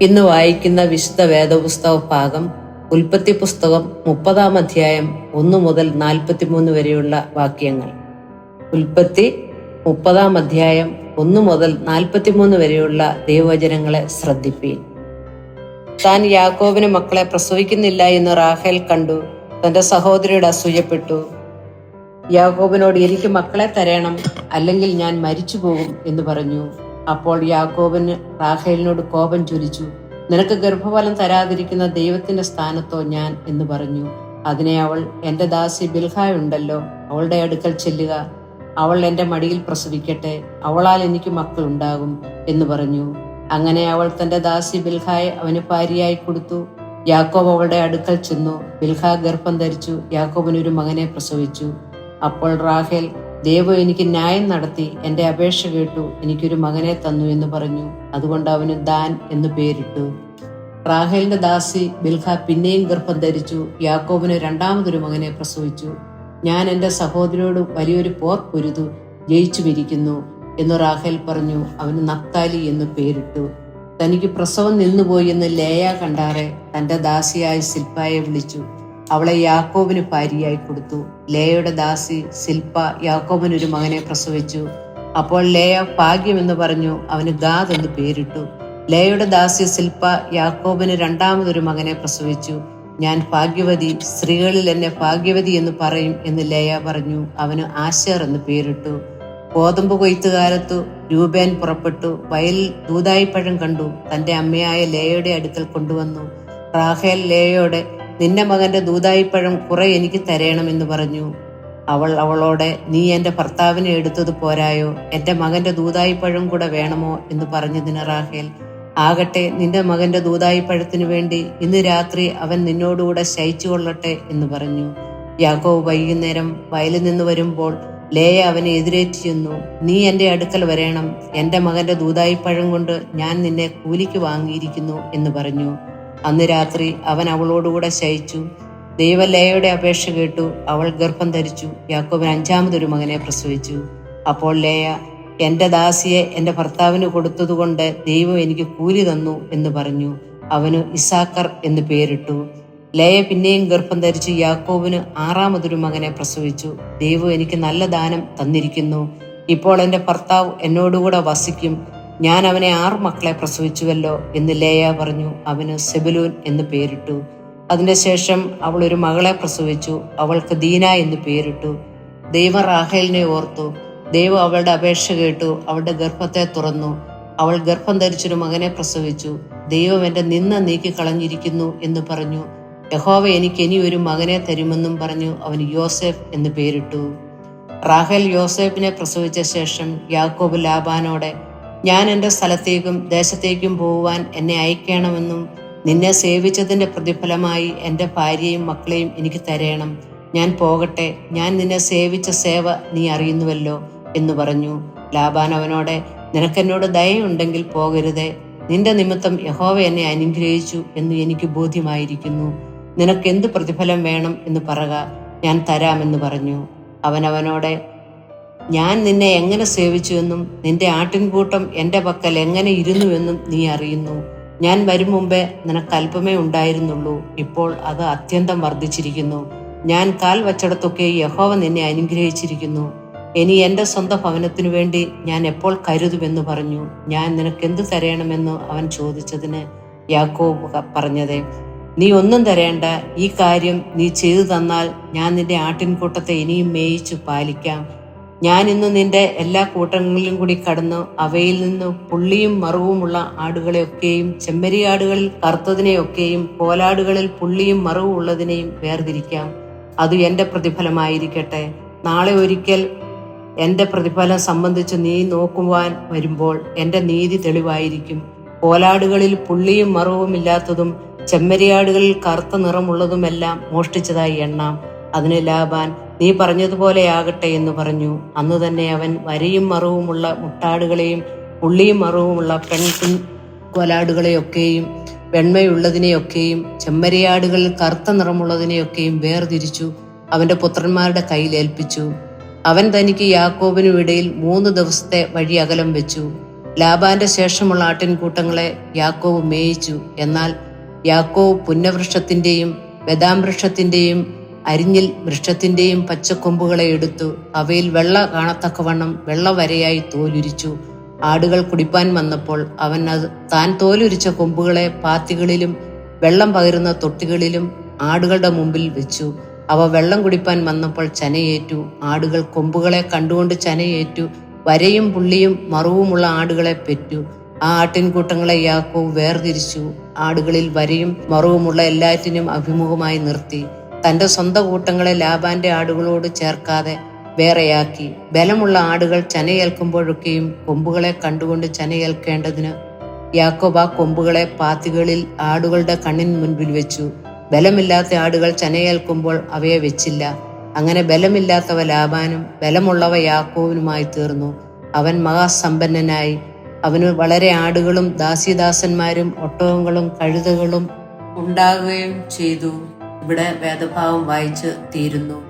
ഇന്ന് വായിക്കുന്ന വിശുദ്ധ വേദപുസ്തക ഭാഗം ഉൽപ്പത്തി പുസ്തകം 30-ാം അധ്യായം 1 മുതൽ 43 വരെയുള്ള വാക്യങ്ങൾ. ഉൽപ്പത്തി 30-ാം അധ്യായം 1 മുതൽ 43 വരെയുള്ള ദൈവവചനങ്ങളെ ശ്രദ്ധിപ്പീൻ. താൻ യാക്കോബിന് മക്കളെ പ്രസവിക്കുന്നില്ല എന്ന് റാഹേൽ കണ്ടു തന്റെ സഹോദരിയോട് അസൂയപ്പെട്ടു. യാക്കോബിനോട് എനിക്ക് മക്കളെ തരണം, അല്ലെങ്കിൽ ഞാൻ മരിച്ചു പോകും എന്ന് പറഞ്ഞു. അപ്പോൾ യാക്കോബിന് റാഹേലിനോട് കോപം ജ്വലിച്ചു. നിനക്ക് ഗർഭഫലം തരാതിരിക്കുന്ന ദൈവത്തിന്റെ സ്ഥാനത്തോ ഞാൻ എന്ന് പറഞ്ഞു. അതിനെ അവൾ, എന്റെ ദാസി ബിൽഹായുണ്ടല്ലോ, അവളുടെ അടുക്കൽ ചെല്ലുക, അവൾ എന്റെ മടിയിൽ പ്രസവിക്കട്ടെ, അവളാൽ എനിക്ക് മക്കൾ ഉണ്ടാകും എന്ന് പറഞ്ഞു. അങ്ങനെ അവൾ തന്റെ ദാസി ബിൽഹായെ അവന് ഭാര്യയായി കൊടുത്തു. യാക്കോബ് അവളുടെ അടുക്കൽ ചെന്നു. ബിൽഹാ ഗർഭം ധരിച്ചു യാക്കോബിനൊരു മകനെ പ്രസവിച്ചു. അപ്പോൾ റാഹേൽ, ദൈവം എനിക്ക് ന്യായം നടത്തി എന്റെ അപേക്ഷ കേട്ടു, എനിക്കൊരു മകനെ തന്നു എന്ന് പറഞ്ഞു. അതുകൊണ്ട് അവന് ദാൻ എന്ന് പേരിട്ടു. റാഹേലിന്റെ ദാസി ബിൽഹാ പിന്നെയും ഗർഭം ധരിച്ചു യാക്കോബിന് രണ്ടാമതൊരു മകനെ പ്രസവിച്ചു. ഞാൻ എന്റെ സഹോദരിയോട് വലിയൊരു പോർ പൊരുതു ജയിച്ചുമിരിക്കുന്നു എന്ന് റാഹേൽ പറഞ്ഞു. അവന് നഫ്താലി എന്ന് പേരിട്ടു. തനിക്ക് പ്രസവം നിന്നുപോയി എന്ന് ലേയ കണ്ടാറെ തന്റെ ദാസിയായ സിൽപ്പായെ വിളിച്ചു. അവളെ യാക്കോബിന് ഭാര്യയായി കൊടുത്തു. ലേയയുടെ ദാസി സിൽപ്പ യാക്കോബിനൊരു മകനെ പ്രസവിച്ചു. അപ്പോൾ ലേയ ഭാഗ്യം എന്ന് പറഞ്ഞു അവന് ഗാദ് എന്ന് പേരിട്ടു. ലേയയുടെ ദാസി സിൽപ്പ യാക്കോബിന് രണ്ടാമതൊരു മകനെ പ്രസവിച്ചു. ഞാൻ ഭാഗ്യവതി, സ്ത്രീകളിൽ എന്നെ ഭാഗ്യവതി എന്ന് പറയും എന്ന് ലേയ പറഞ്ഞു. അവന് ആശേർ എന്ന് പേരിട്ടു. ഗോതമ്പ് കൊയ്ത്തുകാലത്തു രൂബേൻ പുറപ്പെട്ടു. വയലിൽ ദൂതായിപ്പഴം കണ്ടു. തന്റെ അമ്മയായ ലേയയുടെ അടുക്കൽ കൊണ്ടുവന്നു. റാഹേൽ ലേയയോടെ, നിന്റെ മകന്റെ ദൂതായിപ്പഴം കുറെ എനിക്ക് തരണമെന്ന് പറഞ്ഞു. അവൾ അവളോടെ, നീ എന്റെ ഭർത്താവിനെ എടുത്തത് പോരായോ, എന്റെ മകന്റെ ദൂതായിപ്പഴം കൂടെ വേണമോ എന്ന് പറഞ്ഞതിന് റാഹേൽ, ആകട്ടെ, നിന്റെ മകന്റെ ദൂതായിപ്പഴത്തിനു വേണ്ടി ഇന്ന് രാത്രി അവൻ നിന്നോടുകൂടെ ശയിച്ചു കൊള്ളട്ടെ എന്ന് പറഞ്ഞു. യാക്കോബ് വൈകുന്നേരം വയലിൽ നിന്ന് വരുമ്പോൾ ലേയ അവനെ എതിരേറ്റു ചെന്നു. നീ എന്റെ അടുക്കൽ വരേണം, എന്റെ മകന്റെ ദൂതായിപ്പഴം കൊണ്ട് ഞാൻ നിന്നെ കൂലിക്ക് വാങ്ങിയിരിക്കുന്നു എന്ന് പറഞ്ഞു. അന്ന് രാത്രി അവൻ അവളോടുകൂടെ ശയിച്ചു. ദൈവം ലേയയുടെ അപേക്ഷ കേട്ടു. അവൾ ഗർഭം ധരിച്ചു യാക്കോബിന് അഞ്ചാമതൊരു മകനെ പ്രസവിച്ചു. അപ്പോൾ ലേയ, എന്റെ ദാസിയെ എന്റെ ഭർത്താവിന് കൊടുത്തതുകൊണ്ട് ദൈവം എനിക്ക് കൂലി തന്നു എന്ന് പറഞ്ഞു. അവന് ഇസാക്കർ എന്ന് പേരിട്ടു. ലേയ പിന്നെയും ഗർഭം ധരിച്ചു യാക്കോബിന് ആറാമതൊരു മകനെ പ്രസവിച്ചു. ദൈവം എനിക്ക് നല്ല ദാനം തന്നിരിക്കുന്നു. ഇപ്പോൾ എന്റെ ഭർത്താവ് എന്നോടുകൂടെ വസിക്കും. ഞാൻ അവനെ 6 മക്കളെ പ്രസവിച്ചുവല്ലോ എന്ന് ലേയ പറഞ്ഞു. അവന് സെബുലൂൻ എന്ന് പേരിട്ടു. അതിന്റെ ശേഷം അവൾ ഒരു മകളെ പ്രസവിച്ചു. അവൾക്ക് ദീന എന്ന് പേരിട്ടു. ദൈവം റാഹേലിനെ ഓർത്തു. ദൈവം അവളുടെ അപേക്ഷ കേട്ടു. അവളുടെ ഗർഭത്തെ തുറന്നു. അവൾ ഗർഭം ധരിച്ചൊരു മകനെ പ്രസവിച്ചു. ദൈവം എന്റെ നിന്ന നീക്കി കളഞ്ഞിരിക്കുന്നു എന്ന് പറഞ്ഞു. യഹോവ എനിക്ക് ഇനി ഒരു മകനെ തരുമെന്നും പറഞ്ഞു. അവന് യോസേഫ് എന്ന് പേരിട്ടു. റാഹേൽ യോസേഫിനെ പ്രസവിച്ച ശേഷം യാക്കോബ് ലാബാനോടെ, ഞാൻ എന്റെ സ്ഥലത്തേക്കും ദേശത്തേക്കും പോകുവാൻ എന്നെ അയക്കണമെന്നും നിന്നെ സേവിച്ചതിന്റെ പ്രതിഫലമായി എന്റെ ഭാര്യയും മക്കളെയും എനിക്ക് തരേണം. ഞാൻ പോകട്ടെ, ഞാൻ നിന്നെ സേവിച്ച സേവ നീ അറിയുന്നുവല്ലോ എന്ന് പറഞ്ഞു. ലാബാൻ അവനോടെ, നിനക്കെന്നോട് ദയയുണ്ടെങ്കിൽ പോകരുതേ. നിന്റെ നിമിത്തം യഹോവ എന്നെ അനുഗ്രഹിച്ചു എന്ന് എനിക്ക് ബോധ്യമായിരിക്കുന്നു. നിനക്ക് എന്ത് പ്രതിഫലം വേണം എന്ന് പറക, ഞാൻ തരാമെന്ന് പറഞ്ഞു. അവനോടെ, ഞാൻ നിന്നെ എങ്ങനെ സേവിച്ചുവെന്നും നിന്റെ ആട്ടിൻകൂട്ടം എന്റെ പക്കൽ എങ്ങനെ ഇരുന്നുവെന്നും നീ അറിയുന്നു. ഞാൻ വരും മുമ്പേ നിനക്ക് അല്പമേ ഉണ്ടായിരുന്നുള്ളൂ, ഇപ്പോൾ അത് അത്യന്തം വർദ്ധിച്ചിരിക്കുന്നു. ഞാൻ കാൽ വച്ചിടത്തൊക്കെ യഹോവ നിന്നെ അനുഗ്രഹിച്ചിരിക്കുന്നു. ഇനി എന്റെ സ്വന്തം ഭവനത്തിനു വേണ്ടി ഞാൻ എപ്പോൾ കരുതുമെന്ന് പറഞ്ഞു. ഞാൻ നിനക്ക് എന്ത് തരണമെന്ന് അവൻ ചോദിച്ചതിന് യാക്കോബ് പറഞ്ഞത്, നീ ഒന്നും തരേണ്ട, ഈ കാര്യം നീ ചെയ്തു തന്നാൽ ഞാൻ നിന്റെ ആട്ടിൻകൂട്ടത്തെ ഇനിയും മേയിച്ചു പാലിക്കാം. ഞാൻ ഇന്ന് നിന്റെ എല്ലാ കൂട്ടങ്ങളിലും കൂടി കടന്നു അവയിൽ നിന്ന് പുള്ളിയും മറുവുമുള്ള ആടുകളെയൊക്കെയും ചെമ്മരിയാടുകളിൽ കറുത്തതിനെയൊക്കെയും കോലാടുകളിൽ പുള്ളിയും മറുവും ഉള്ളതിനെയും വേർതിരിക്കാം. അത് എന്റെ പ്രതിഫലമായിരിക്കട്ടെ. നാളെ ഒരിക്കൽ എന്റെ പ്രതിഫലം സംബന്ധിച്ച് നീ നോക്കുവാൻ വരുമ്പോൾ എന്റെ നീതി തെളിവായിരിക്കും. കോലാടുകളിൽ പുള്ളിയും മറുവും ഇല്ലാത്തതും ചെമ്മരിയാടുകളിൽ കറുത്ത നിറമുള്ളതുമെല്ലാം മോഷ്ടിച്ചതായി എണ്ണാം. അതിന് ലാബാൻ, നീ പറഞ്ഞതുപോലെയാകട്ടെ എന്ന് പറഞ്ഞു. അന്ന് തന്നെ അവൻ വരയും മറവുമുള്ള മുട്ടാടുകളെയും പുള്ളിയും മറവുമുള്ള കോലാടുകളെയൊക്കെയും വെണ്മയുള്ളതിനെയൊക്കെയും ചെമ്മരിയാടുകളിൽ കറുത്ത നിറമുള്ളതിനെയൊക്കെയും വേർതിരിച്ചു അവന്റെ പുത്രന്മാരുടെ കയ്യിൽ ഏൽപ്പിച്ചു. അവൻ തനിക്ക് യാക്കോബിനും ഇടയിൽ 3 ദിവസത്തെ വഴി അകലം വെച്ചു. ലാബാന്റെ ശേഷമുള്ള ആട്ടിൻകൂട്ടങ്ങളെ യാക്കോബ് മേയിച്ചു. എന്നാൽ യാക്കോബ് പുന്നവൃക്ഷത്തിന്റെയും ബദാം അരിഞ്ഞിൽ വൃക്ഷത്തിന്റെയും പച്ചക്കൊമ്പുകളെ എടുത്തു. അവയിൽ വെള്ള കാണത്തക്കവണ്ണം വെള്ളവരയായി തോലുരിച്ചു. ആടുകൾ കുടിപ്പാൻ വന്നപ്പോൾ അവൻ താൻ തോലുരിച്ച കൊമ്പുകളെ പാത്തികളിലും വെള്ളം പകരുന്ന തൊട്ടികളിലും ആടുകളുടെ മുമ്പിൽ വെച്ചു. അവ വെള്ളം കുടിപ്പാൻ വന്നപ്പോൾ ചനയേറ്റു. ആടുകൾ കൊമ്പുകളെ കണ്ടുകൊണ്ട് ചനയേറ്റു. വരയും പുള്ളിയും മറുവുമുള്ള ആടുകളെ പെറ്റു. ആ ആട്ടിൻകൂട്ടങ്ങളെ യാക്കോബ് വേർതിരിച്ചു. ആടുകളിൽ വരയും മറുവുമുള്ള എല്ലാറ്റിനും അഭിമുഖമായി നിർത്തി. തന്റെ സ്വന്തം കൂട്ടങ്ങളെ ലാബാന്റെ ആടുകളോട് ചേർക്കാതെ വേറെയാക്കി. ബലമുള്ള ആടുകൾ ചനയേൽക്കുമ്പോഴൊക്കെയും കൊമ്പുകളെ കണ്ടുകൊണ്ട് ചനയേൽക്കേണ്ടതിന് യാക്കോബ് ആ കൊമ്പുകളെ പാത്തികളിൽ ആടുകളുടെ കണ്ണിന് മുൻപിൽ വെച്ചു. ബലമില്ലാത്ത ആടുകൾ ചനയേൽക്കുമ്പോൾ അവയെ വെച്ചില്ല. അങ്ങനെ ബലമില്ലാത്തവ ലാബാനും ബലമുള്ളവ യാക്കോബിനുമായി തീർന്നു. അവൻ മഹാസമ്പന്നനായി. അവന് വളരെ ആടുകളും ദാസീദാസന്മാരും ഒട്ടകങ്ങളും കഴുതകളും ഉണ്ടാകുകയും ചെയ്തു. ഇവിടെ വേദഭാവം വായിച്ച് തീരുന്നു.